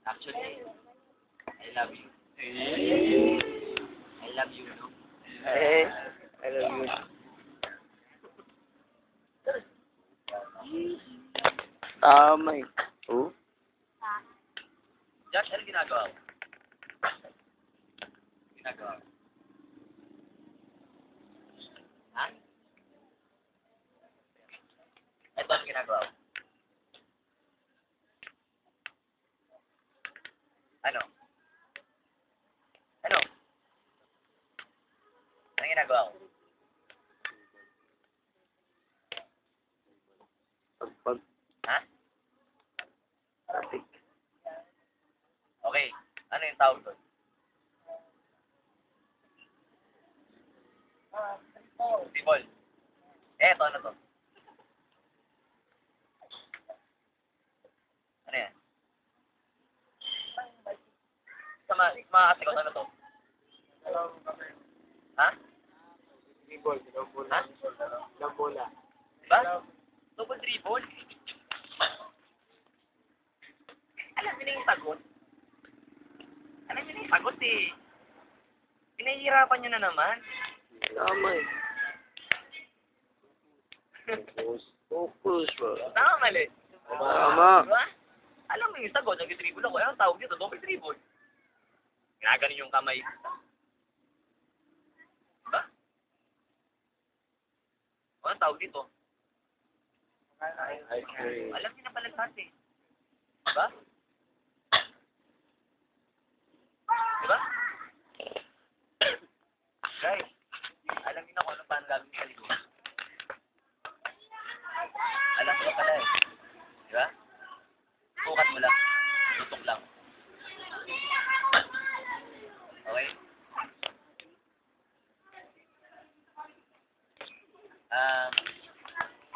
Actually, I love you. I love you, no? Eh, I love you. Tama eh. Oh? Josh, ano ginagawa mo? Ginagawa mo? Ha? Ito ang ginagawa mo? Ano? Ano? Ano ginagawa mo? Pag Ha? traffic. Okay. Ano yung tawag doon? Sibol. Eto, ano to? Ano yan? Sa mga kasikot, ano to? Ha? Dribble, Ha? bola. Diba? Double dribble. Alam mo na yung sagot? Alam mo na yung sagot eh. Pinahihirapan nyo na naman. Tama eh. Focus, bro. Tama, mali. Tama. Diba? Alam mo yung sagot, nag-dribble ako. Anong tawag dito? Double dribble. Ginaganon yung kamay. Diba? Anong tawag dito? Alam niyo na pala lahat eh. Diba? Diba? Guys, alam niyo na kung ano paano gagawin sa likod. Alam ko na pala eh. Diba? Tukat mo lang. Tutok lang. Okay?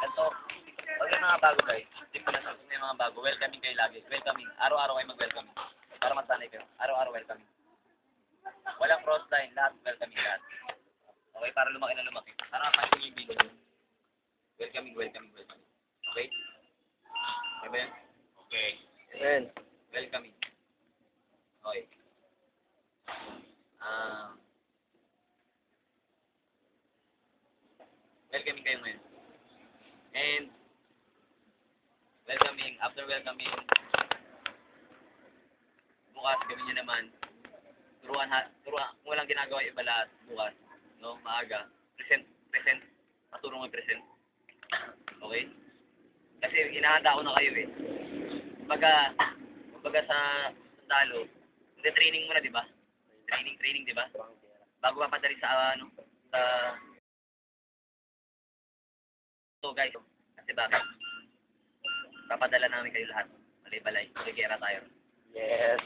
Ito. Huwag yung mga bago guys. Hindi ko na sabi yung mga bago. Welcoming kayo lagi. Welcoming. Araw-araw kayo mag-welcoming. Para masanay kayo. Araw-araw welcoming. Walang cross line. Lahat welcoming lahat. Okay? Para lumaki na lumaki. Para mapansin yung video nyo. Welcoming, welcoming, welcoming. Okay? Okay ba yan? Okay. Amen. Welcoming. Okay. Welcoming kayo ngayon. And welcoming, after welcoming, bukas gawin nyo naman, turuan, kung walang ginagawa iba lahat, bukas, no, maaga, present, matulong ang present. Okay? Kasi hinahanda ko na kayo eh. Kumbaga sa sundalo, training muna, di ba? Training, di ba? Bago papadali sa, sa... So guys, kasi bakit? Papadala namin kayo lahat. Balay-balay. Magigera tayo. Yes.